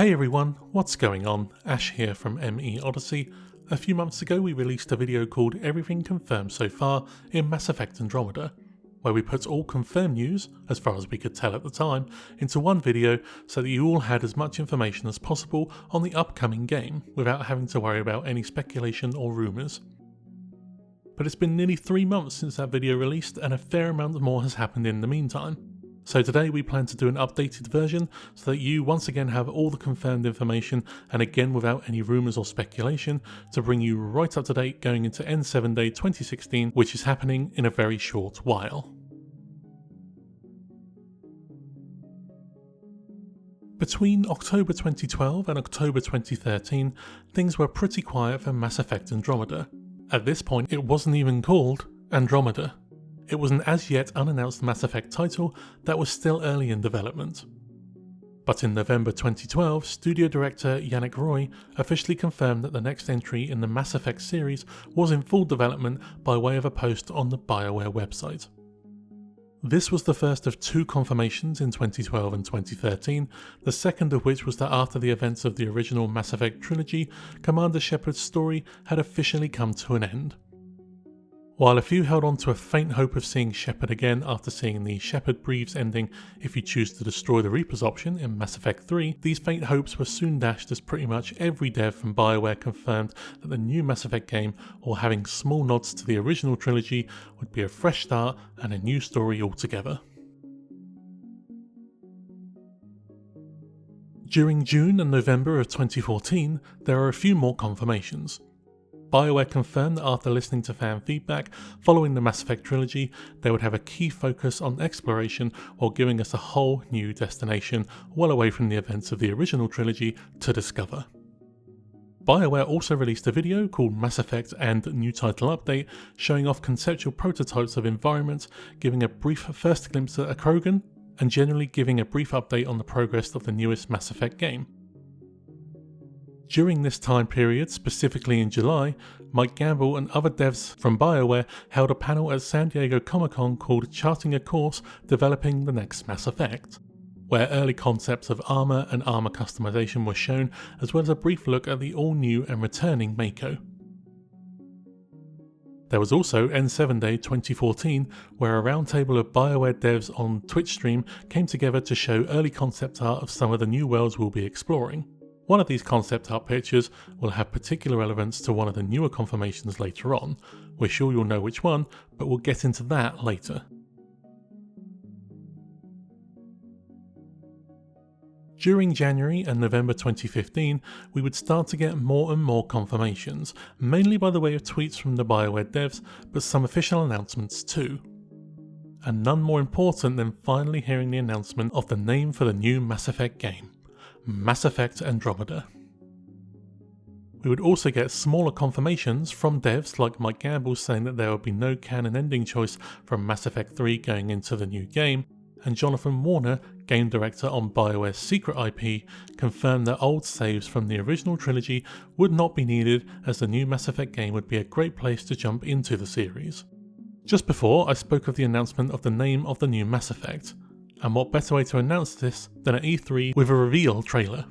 Hey everyone, what's going on? Ash here from MEOdyssey. A few months ago we released a video called Everything Confirmed So Far in Mass Effect Andromeda, where we put all confirmed news, as far as we could tell at the time, into one video so that you all had as much information as possible on the upcoming game without having to worry about any speculation or rumours. But it's been nearly 3 months since that video released and a fair amount more has happened in the meantime. So today we plan to do an updated version so that you once again have all the confirmed information, and again without any rumours or speculation, to bring you right up to date going into N7 Day 2016, which is happening in a very short while. Between October 2012 and October 2013, things were pretty quiet for Mass Effect Andromeda. At this point it wasn't even called Andromeda. It was an as yet unannounced Mass Effect title that was still early in development. But in November 2012, studio director Yannick Roy officially confirmed that the next entry in the Mass Effect series was in full development by way of a post on the BioWare website. This was the first of 2 confirmations in 2012 and 2013, the second of which was that after the events of the original Mass Effect trilogy, Commander Shepard's story had officially come to an end. While a few held on to a faint hope of seeing Shepard again after seeing the Shepard breathes ending if you choose to destroy the Reapers option in Mass Effect 3, these faint hopes were soon dashed as pretty much every dev from BioWare confirmed that the new Mass Effect game, while having small nods to the original trilogy, would be a fresh start and a new story altogether. During June and November of 2014, there are a few more confirmations. BioWare confirmed that after listening to fan feedback following the Mass Effect trilogy, they would have a key focus on exploration while giving us a whole new destination well away from the events of the original trilogy to discover. BioWare also released a video called Mass Effect and New Title Update showing off conceptual prototypes of environments, giving a brief first glimpse at a Krogan, and generally giving a brief update on the progress of the newest Mass Effect game. During this time period, specifically in July, Mike Gamble and other devs from BioWare held a panel at San Diego Comic-Con called Charting a Course Developing the Next Mass Effect, where early concepts of armour and armour customization were shown, as well as a brief look at the all-new and returning Mako. There was also N7 Day 2014, where a roundtable of BioWare devs on Twitch stream came together to show early concept art of some of the new worlds we'll be exploring. One of these concept art pictures will have particular relevance to one of the newer confirmations later on. We're sure you'll know which one, but we'll get into that later. During January and November 2015, we would start to get more and more confirmations, mainly by the way of tweets from the BioWare devs, but some official announcements too. And none more important than finally hearing the announcement of the name for the new Mass Effect game. Mass Effect Andromeda. We would also get smaller confirmations from devs like Mike Gamble saying that there would be no canon ending choice from Mass Effect 3 going into the new game, and Jonathan Warner, game director on BioWare's secret IP, confirmed that old saves from the original trilogy would not be needed, as the new Mass Effect game would be a great place to jump into the series. Just before, I spoke of the announcement of the name of the new Mass Effect. And what better way to announce this than at E3 with a reveal trailer?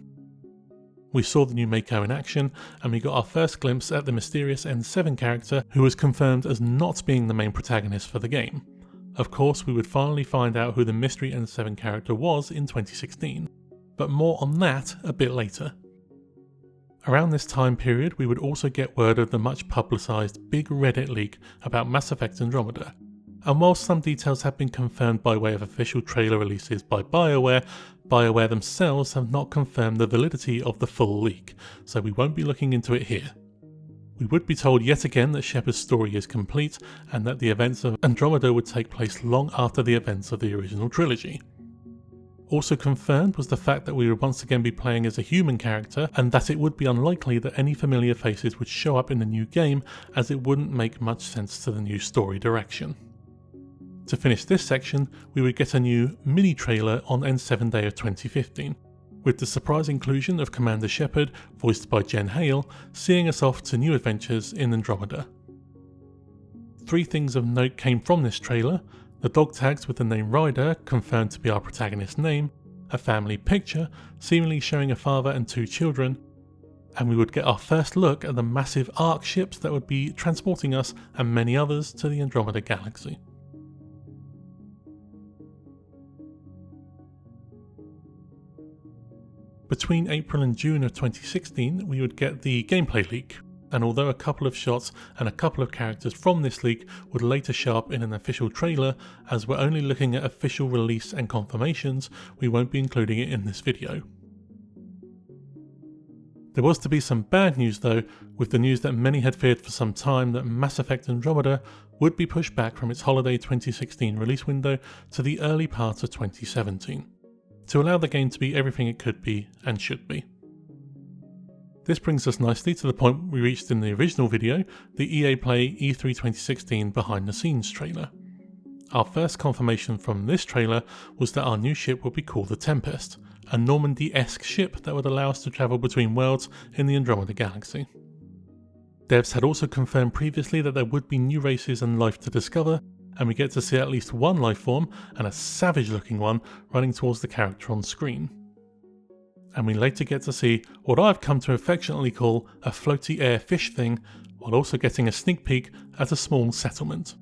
We saw the new Mako in action, and we got our first glimpse at the mysterious N7 character, who was confirmed as not being the main protagonist for the game. Of course, we would finally find out who the mystery N7 character was in 2016, but more on that a bit later. Around this time period, we would also get word of the much publicised big Reddit leak about Mass Effect Andromeda. And while some details have been confirmed by way of official trailer releases by BioWare, BioWare themselves have not confirmed the validity of the full leak, so we won't be looking into it here. We would be told yet again that Shepard's story is complete, and that the events of Andromeda would take place long after the events of the original trilogy. Also confirmed was the fact that we would once again be playing as a human character, and that it would be unlikely that any familiar faces would show up in the new game, as it wouldn't make much sense to the new story direction. To finish this section, we would get a new mini-trailer on N7 Day of 2015, with the surprise inclusion of Commander Shepard, voiced by Jen Hale, seeing us off to new adventures in Andromeda. 3 things of note came from this trailer: the dog tags with the name Ryder confirmed to be our protagonist's name, a family picture, seemingly showing a father and 2 children, and we would get our first look at the massive Ark ships that would be transporting us and many others to the Andromeda galaxy. Between April and June of 2016, we would get the gameplay leak, and although a couple of shots and a couple of characters from this leak would later show up in an official trailer, as we're only looking at official release and confirmations, we won't be including it in this video. There was to be some bad news though, with the news that many had feared for some time that Mass Effect Andromeda would be pushed back from its holiday 2016 release window to the early part of 2017, to allow the game to be everything it could be and should be. This brings us nicely to the point we reached in the original video, the EA Play E3 2016 behind the scenes trailer. Our first confirmation from this trailer was that our new ship would be called the Tempest, a Normandy-esque ship that would allow us to travel between worlds in the Andromeda galaxy. Devs had also confirmed previously that there would be new races and life to discover, and we get to see at least one life form, and a savage looking one, running towards the character on screen. And we later get to see what I've come to affectionately call a floaty air fish thing, while also getting a sneak peek at a small settlement.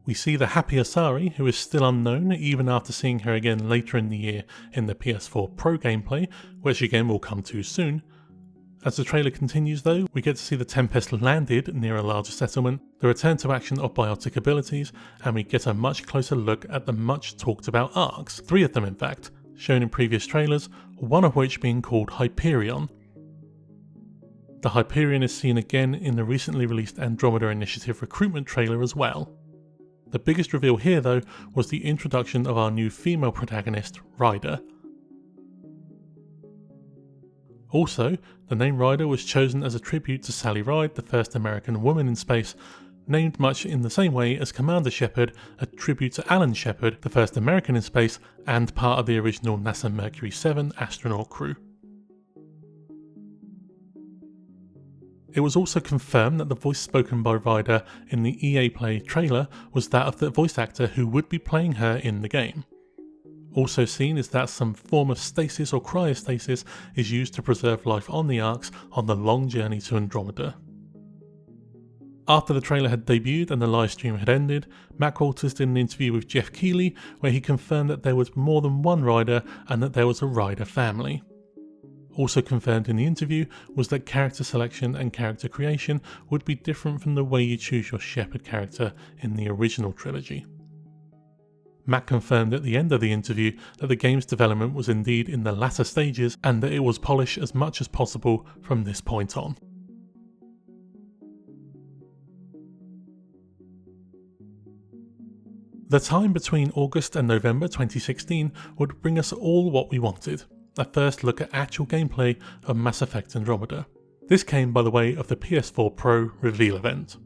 We see the happy Asari, who is still unknown even after seeing her again later in the year in the PS4 Pro gameplay, which again we'll come to soon. As the trailer continues though, we get to see the Tempest landed near a larger settlement, the return to action of biotic abilities, and we get a much closer look at the much talked about arcs, 3 of them in fact, shown in previous trailers, one of which being called Hyperion. The Hyperion is seen again in the recently released Andromeda Initiative recruitment trailer as well. The biggest reveal here though was the introduction of our new female protagonist, Ryder. Also, the name Ryder was chosen as a tribute to Sally Ride, the first American woman in space, named much in the same way as Commander Shepard, a tribute to Alan Shepard, the first American in space and part of the original NASA Mercury 7 astronaut crew. It was also confirmed that the voice spoken by Ryder in the EA Play trailer was that of the voice actor who would be playing her in the game. Also seen is that some form of stasis or cryostasis is used to preserve life on the Arks on the long journey to Andromeda. After the trailer had debuted and the livestream had ended, Matt Walters did an interview with Jeff Keighley where he confirmed that there was more than one Ryder and that there was a Ryder family. Also confirmed in the interview was that character selection and character creation would be different from the way you choose your Shepard character in the original trilogy. Matt confirmed at the end of the interview that the game's development was indeed in the latter stages and that it was polished as much as possible from this point on. The time between August and November 2016 would bring us all what we wanted. A first look at actual gameplay of Mass Effect Andromeda. This came by the way of the PS4 Pro reveal event.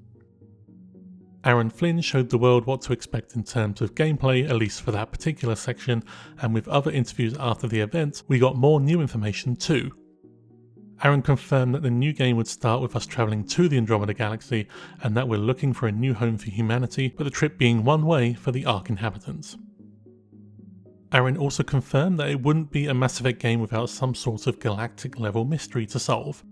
Aaron Flynn showed the world what to expect in terms of gameplay, at least for that particular section, and with other interviews after the event, we got more new information too. Aaron confirmed that the new game would start with us travelling to the Andromeda galaxy, and that we're looking for a new home for humanity, but the trip being one way for the Ark inhabitants. Aaron also confirmed that it wouldn't be a Mass Effect game without some sort of galactic level mystery to solve.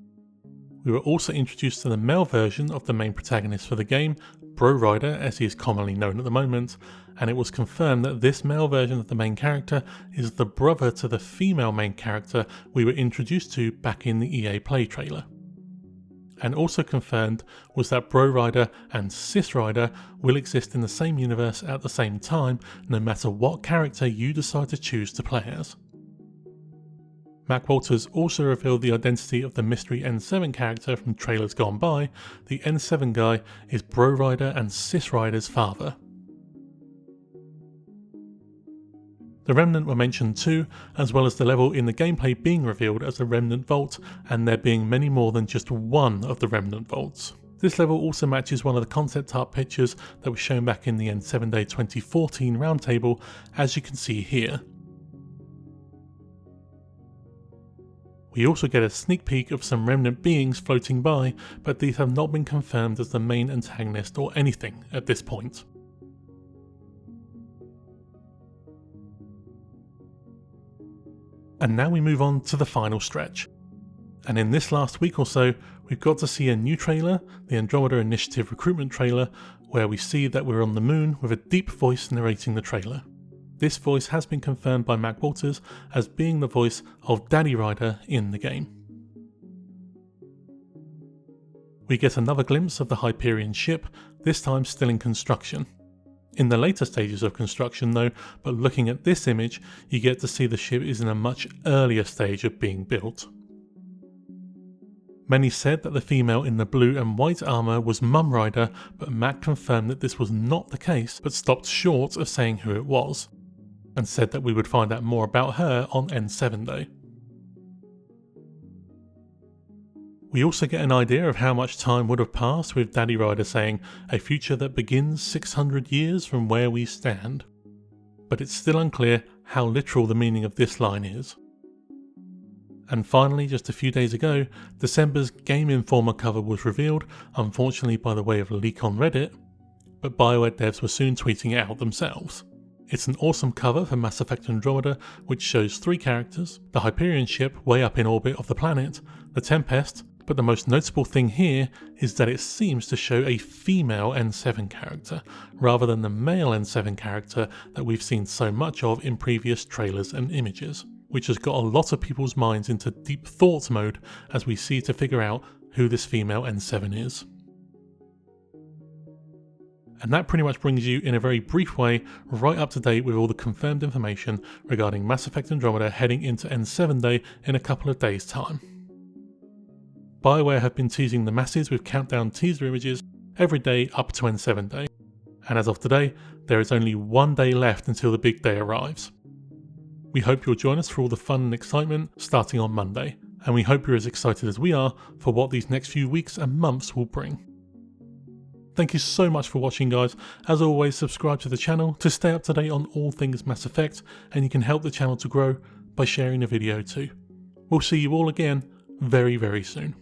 We were also introduced to the male version of the main protagonist for the game, Bro Ryder as he is commonly known at the moment, and it was confirmed that this male version of the main character is the brother to the female main character we were introduced to back in the EA Play trailer. And also confirmed was that Bro Ryder and Sis Ryder will exist in the same universe at the same time, no matter what character you decide to choose to play as. Matt Walters also revealed the identity of the mystery N7 character from trailers gone by. The N7 guy is Bro Ryder and Sis Ryder's father. The Remnant were mentioned too, as well as the level in the gameplay being revealed as the Remnant Vault, and there being many more than just one of the Remnant Vaults. This level also matches one of the concept art pictures that was shown back in the N7 Day 2014 roundtable, as you can see here. We also get a sneak peek of some Remnant beings floating by, but these have not been confirmed as the main antagonist or anything at this point. And now we move on to the final stretch. And in this last week or so, we've got to see a new trailer, the Andromeda Initiative recruitment trailer, where we see that we're on the moon with a deep voice narrating the trailer. This voice has been confirmed by Mac Walters as being the voice of Daddy Ryder in the game. We get another glimpse of the Hyperion ship, this time still in construction. In the later stages of construction though, but looking at this image, you get to see the ship is in a much earlier stage of being built. Many said that the female in the blue and white armour was Mum Ryder, but Mac confirmed that this was not the case, but stopped short of saying who it was, and said that we would find out more about her on N7 Day. We also get an idea of how much time would have passed, with Daddy Ryder saying, "A future that begins 600 years from where we stand." But it's still unclear how literal the meaning of this line is. And finally, just a few days ago, December's Game Informer cover was revealed, unfortunately by the way of a leak on Reddit, but BioWare devs were soon tweeting it out themselves. It's an awesome cover for Mass Effect Andromeda, which shows 3 characters, the Hyperion ship way up in orbit of the planet, the Tempest, but the most notable thing here is that it seems to show a female N7 character, rather than the male N7 character that we've seen so much of in previous trailers and images, which has got a lot of people's minds into deep thought mode as we see to figure out who this female N7 is. And that pretty much brings you, in a very brief way, right up to date with all the confirmed information regarding Mass Effect Andromeda heading into N7 Day in a couple of days' time. BioWare have been teasing the masses with countdown teaser images every day up to N7 Day, and as of today, there is only 1 day left until the big day arrives. We hope you'll join us for all the fun and excitement starting on Monday, and we hope you're as excited as we are for what these next few weeks and months will bring. Thank you so much for watching, guys. As always, subscribe to the channel to stay up to date on all things Mass Effect, and you can help the channel to grow by sharing the video too. We'll see you all again very, very soon.